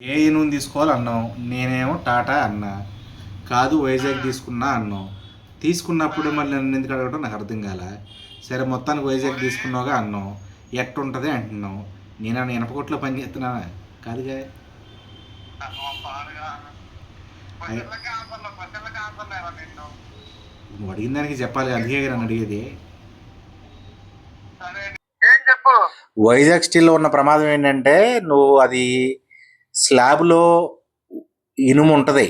ఏ ఇనుము తీసుకోవాలన్నావు, నేనేమో టాటా అన్నా. కాదు వైజాగ్ తీసుకున్నా అన్నావు. తీసుకున్నప్పుడు మళ్ళీ నన్ను ఎందుకు అడగటం నాకు అర్థం కాల. సరే మొత్తానికి వైజాగ్ తీసుకున్నావుగా అన్నావు. ఎట్టుంటుంది అంటున్నావు. నేను ఇనపకొట్లో పని చేస్తున్నానా? కాదుగా. నువ్వు అడిగిన దానికి చెప్పాలి, అందుకే నన్ను అడిగేది. వైజాగ్ స్టీల్లో ఉన్న ప్రమాదం ఏంటంటే, నువ్వు అది స్లాబ్లో ఇనుము ఉంటుంది,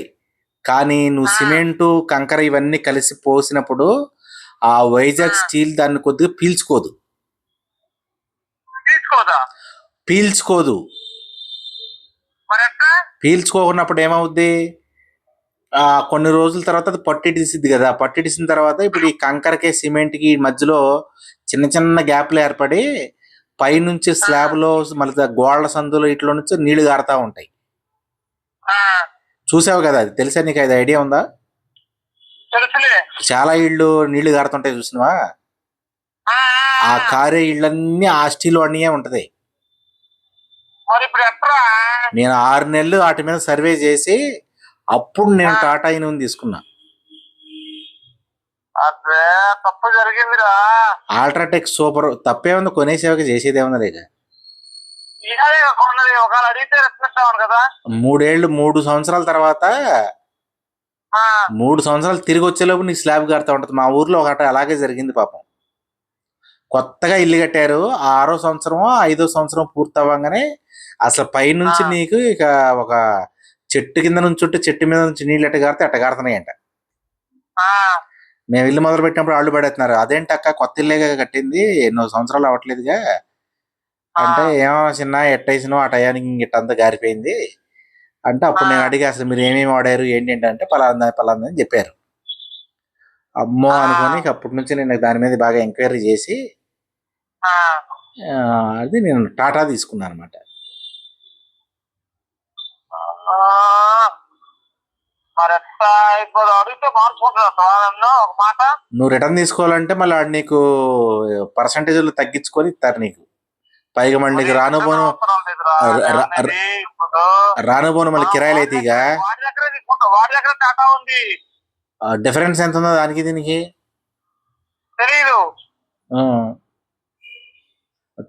కానీ నువ్వు సిమెంటు కంకర ఇవన్నీ కలిసి పోసినప్పుడు ఆ వైజాగ్ స్టీల్ దాన్ని కొద్దిగా పీల్చుకోదు. పీల్చుకోకున్నప్పుడు ఏమవుద్ది, కొన్ని రోజుల తర్వాత అది పట్టిడిసిద్ది కదా. పట్టిడిసిన తర్వాత ఇప్పుడు ఈ కంకరకి సిమెంట్కి మధ్యలో చిన్న చిన్న గ్యాప్లు ఏర్పడి పైనుంచి స్లాబ్లో మళ్ళీ గోళ్ల సందులో ఇట్లా నుంచి నీళ్లు గారుతా ఉంటాయి. చూసావు కదా, అది తెలుసా నీకు? అది ఐడియా ఉందా? చాలా ఇళ్ళు నీళ్లు గారుతుంటాయి, చూసినవా? ఆ కారే ఇళ్ళన్నీ ఆ స్టీల్ వాడినే ఉంటది. నేను 6 నెలలు వాటి మీద సర్వే చేసి అప్పుడు నేను టాటా ఇనుము తీసుకున్నా. తప్పు జరిగిందిరా. UltraTech super. తప్పేముంది, కొనేసేవకి చేసేది ఏమన్నా లేక. 3 సంవత్సరాల తర్వాత 3 సంవత్సరాలు తిరిగి వచ్చేలోపు నీకు స్లాబ్ కడతా ఉంటుంది. మా ఊర్లో ఒకట అలాగే జరిగింది పాపం. కొత్తగా ఇల్లు కట్టారు, 6వ సంవత్సరమో 5వ సంవత్సరం పూర్తి అవ్వగానే అసలు పైనుంచి నీకు ఇక ఒక చెట్టు కింద నుంచి చుట్టూ చెట్టు మీద నుంచి నీళ్ళు ఎట్ట గారితే అట్ట గారుతున్నాయంట. మేము ఇల్లు మొదలు పెట్టినప్పుడు వాళ్ళు పడేస్తున్నారు, అదేంటి అక్క కొత్త ఇల్లేగా కట్టింది, ఎన్నో సంవత్సరాలు అవ్వట్లేదుగా అంటే, ఏమో చిన్న ఎట్టేసినో ఆ టయానికి ఇట్టంతా గారిపోయింది అంటే, అప్పుడు నేను అడిగి అసలు మీరు ఏమేమి వాడారు ఏంటి అంటే పలానా అని చెప్పారు. అమ్మో అనుకొని అప్పటి నుంచి నేను దాని మీద బాగా ఎంక్వైరీ చేసి అది నేను టాటా తీసుకున్నాను అనమాట. నువ్వు రిటర్న్ తీసుకోవాలంటే మళ్ళీ నీకు పర్సంటేజ్లు తగ్గించుకొని ఇస్తారు నీకు. పైగా మళ్ళీ నీకు రానుబోను మళ్ళీ కిరాయిలు అయితే ఇక డిఫరెన్స్ ఎంత ఉందో దానికి దీనికి తెలీదు,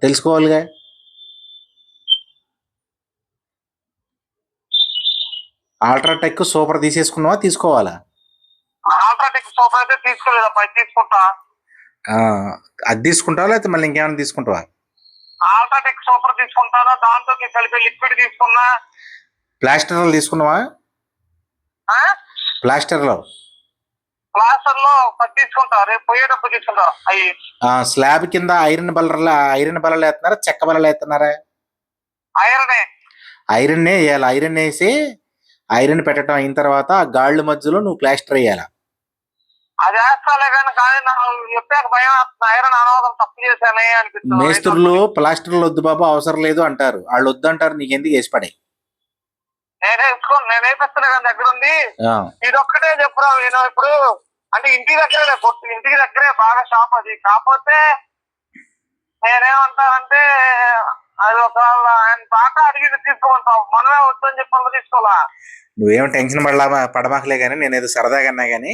తెలుసుకోవాలిగా. అల్ట్రాటెక్ సూపర్ తీసేసుకున్నావా, తీసుకోవాలా? అల్ట్రాటెక్ సూపర్ అయితే తీసుకోలేదా, తీసుకుంటా. అది తీసుకుంటావా లేకపోతే మళ్ళీ ఇంకేమైనా తీసుకుంటావా? అల్ట్రాటెక్ సూపర్ తీసుకుంటారా, దాంతో కలిపి లిక్విడ్ తీసుకున్నా. ప్లాస్టర్లు తీసుకున్నావా? ప్లాస్టర్లో తీసుకుంటా, రేపు పోయేటప్పుడు తీసుకుంటా. స్లాబ్ కింద ఐరన్ బల్లలు వేస్తున్నారా, చెక్క బల్లలు వేస్తున్నారా? ఐరన్ వేయాలి. ఐరన్ వేసి ఐరన్ పెట్టడం అయిన తర్వాత ఆ గాళ్ళ మధ్యలో నువ్వు ప్లాస్టర్ వేయాలి. మేస్త్రులు ప్లాస్టర్లు వద్దు బాబు అవసరం లేదు అంటారు, వాళ్ళు వద్దు అంటారు, నీకెందుకు వేసి పడే. దగ్గర ఉంది ఇది ఒక్కటే చెప్పురా. నేను ఇప్పుడు అంటే ఇంటికి దగ్గరే బాగా షాప్ అది. కాకపోతే నేనేమంటానంటే అది ఒక ఆయన బాగా అడిగి తీసుకోమంటావు, మనమే వద్దని చెప్పి తీసుకోవాలా. నువ్వేం టెన్షన్ పడమాకలే గానీ, నేను ఏదో సరదాగా అన్నా గానీ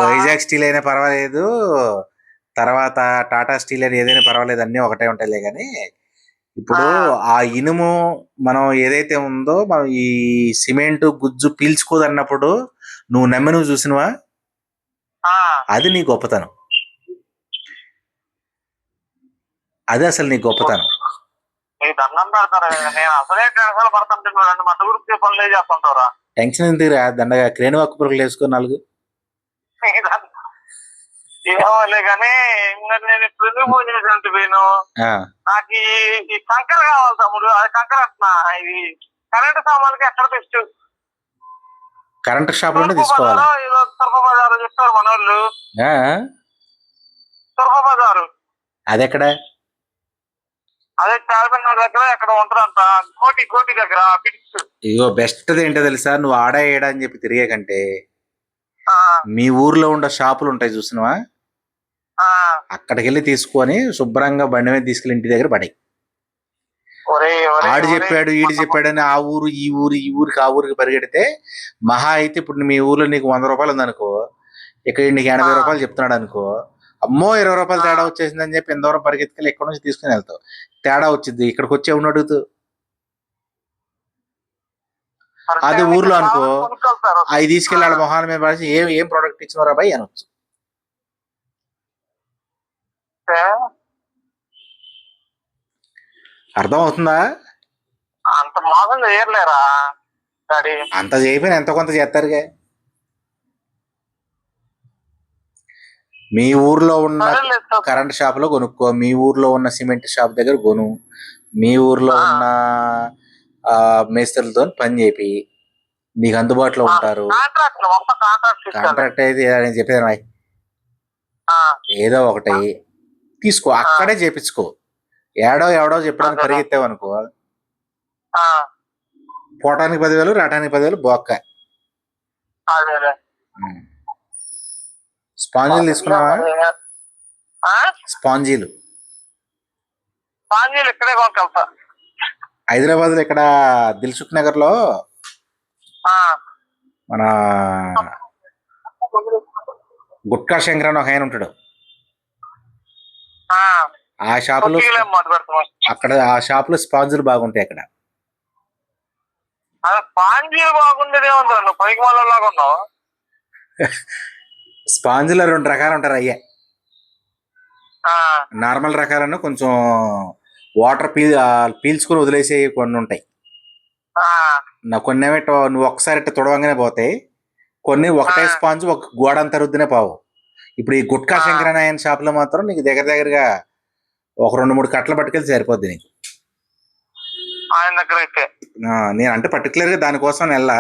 వైజాగ్ స్టీల్ అయినా పర్వాలేదు, తర్వాత టాటా స్టీల్ అయినా ఏదైనా పర్వాలేదు, అన్నీ ఒకటే ఉంటాయిలే కానీ ఇప్పుడు ఆ ఇనుము మనం ఏదైతే ఉందో మనం ఈ సిమెంట్ గుజ్జు పీల్చుకోదన్నప్పుడు నువ్వు చూసినవా, అది నీ గొప్పతనం. అది అసలు నీ గొప్పతనం. టెన్షన్ ఎందుకురా, దండగా క్రేణు వర్క్ పురుగులు వేసుకో 4. ఏమోలే కానీ నేను ఇప్పుడు ఎందుకు ఫోన్ చేసినట్టు పోయిను, నాకు ఈ కంకర కావాలి తమ్ముడు. అది కంకర అంటున్నా, ఇది కరెంటు సామాన్లకి ఎక్కడ బెస్ట్? కరెంట్ షాప్ లో తీసుకోవాలి. తుర్ప బజారు చెప్తారు మన వాళ్ళు. తుర్ప బజారు అది ఎక్కడ? అదే చార్మినార్ దగ్గర ఎక్కడ ఉంటదంట, కోటి దగ్గర. ఇగో బెస్ట్ ఏంటో తెలుసా, నువ్వు ఆడా ఏడా అని చెప్పి తిరిగే కంటే మీ ఊర్లో ఉండే షాపులు ఉంటాయి చూసినవా, అక్కడికి వెళ్ళి తీసుకొని శుభ్రంగా బండి మీద తీసుకెళ్ళి ఇంటి దగ్గర పడే. ఒరే ఒరే ఆడు ఒరే చెప్పాడు ఈడు చెప్పాడని ఆ ఊరు ఈ ఊరికి ఆ ఊరికి పరిగెడితే మహా అయితే ఇప్పుడు మీ ఊర్లో నీకు 100 రూపాయలు ఉందనుకో, ఇక్కడ నీకు 80 రూపాయలు చెప్తున్నాడు అనుకో, అమ్మో 20 రూపాయలు తేడా వచ్చేసిందని చెప్పి ఎంత దూరం పరిగెత్తుకెళ్ళి ఎక్కడి నుంచి తీసుకుని వెళ్తావు. తేడా వచ్చింది ఇక్కడికి వచ్చి ఎవరిని అడుగుతూ. అది ఊర్లో అనుకో అవి తీసుకెళ్ళి ఆడ మొహాల మీద పడేసి ఏం ప్రోడక్ట్ ఇచ్చినవరా బాయ్ అనొచ్చు. అర్థం అవుతుందా? అంత మోసం చేయలేరా డాడీ? అంత చేయకపోయినా ఎంతో కొంత చేస్తారుగా. మీ ఊర్లో ఉన్న కరెంట్ షాప్ లో కొనుక్కో, మీ ఊర్లో ఉన్న సిమెంట్ షాప్ దగ్గర కొను, మీ ఊర్లో ఉన్న మేస్త్రులతో పని చేపి నీకు అందుబాటులో ఉంటారు. కాంట్రాక్ట్ అయితే నేను చెప్పేది ఏదో ఒకటి తీసుకో, అక్కడే చేపించుకో. ఎవడో చెప్పడానికి పరిగెత్తావనుకో, పోవటానికి 10,000 రావటానికి 10,000 బొక్క. స్పాంజీలు తీసుకున్నావా? స్పాంజీలు ఇక్కడే కొనుక్కెళ్తా. హైదరాబాద్ లో ఇక్కడ దిల్సుఖ్ నగర్ లో మన గుట్కా శంకర్ అని ఒక ఆయన ఉంటాడు. ఆ షాపులో అక్కడ ఆ షాప్ లో స్పాంజీలు బాగుంటాయి. అక్కడ స్పాంజీలు బాగుండేదే ఉందా? నువ్వు పైకి వాళ్ళలాగా ఉన్నావు. స్పాంజీలో 2 రకాలు ఉంటారు. అయ్యే నార్మల్ రకాలను కొంచెం వాటర్ పీల్చుకుని వదిలేసే కొన్ని ఉంటాయి. కొన్ని ఏమిటో నువ్వు ఒకసారి ఇట్ట తుడవంగానే పోతాయి. కొన్ని ఒకటే స్పాంజ్ ఒక గోడంత రుద్దినే పోవు. ఇప్పుడు ఈ గుట్కా శంకరన్ ఆయన షాప్ లో మాత్రం నీకు దగ్గరగా ఒక 2-3 కట్టలు పట్టుకెళ్ళి సరిపోద్ది నీకు. ఆయన దగ్గర అయితే నేను అంటే పర్టికులర్ గా దానికోసం వెళ్ళా.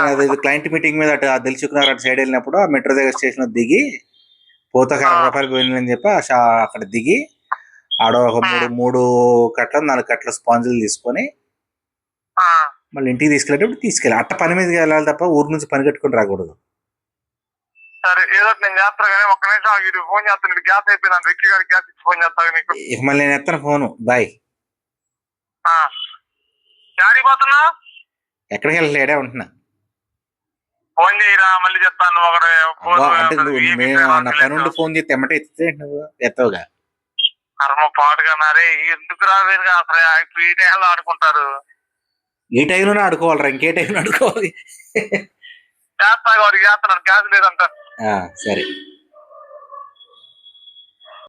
నేను క్లయింట్ మీటింగ్ మీద అటు దిల్సుఖ్ నగర్ అటు సైడ్ వెళ్ళినప్పుడు ఆ మెట్రో దగ్గర స్టేషన్ దిగి పోతా 60 రూపాయలు పోయిందని చెప్పి అక్కడ దిగి ఆడ ఒక 3 కట్టలు 4 కట్టల స్పాంజులు తీసుకొని మళ్ళీ ఇంటికి తీసుకెళ్ళి అట్ట పని మీదకి వెళ్ళాలి తప్ప ఊరు నుంచి పని కట్టుకుని రాకూడదు. సరే ఏదో నేను చేస్తా కానీ ఒక్క నిమిషం ఫోన్ చేస్తాను. గ్యాస్ అయిపోయింది. వెక్కి గారికి గ్యాస్ ఇచ్చి ఫోన్ చేస్తాను నీకు. ఇక మళ్ళీ నేను ఎత్తాను ఫోను. బాయ్. డాడీ పోతున్నా? ఎక్కడికి వెళ్ళలేడే ఉంటున్నా. ఫోన్ చేయరా మళ్ళీ చెప్తాను. అంటే నా పని ఉండి ఫోన్ చేస్తే ఎమ్మటే ఎత్తే నువ్వు ఎత్తవుగా. కర్మ పాడుగారే ఎందుకు రావేరుగా అసలు ఇప్పుడు ఈ టైంలో ఆడుకుంటారు. ఏ టైంలోనే ఆడుకోవాలరా, ఇంకే టైంలో ఆడుకోవాలి. చేస్తా వాడికి చేస్తున్నాడు. గ్యాస్ లేదంట. సరే.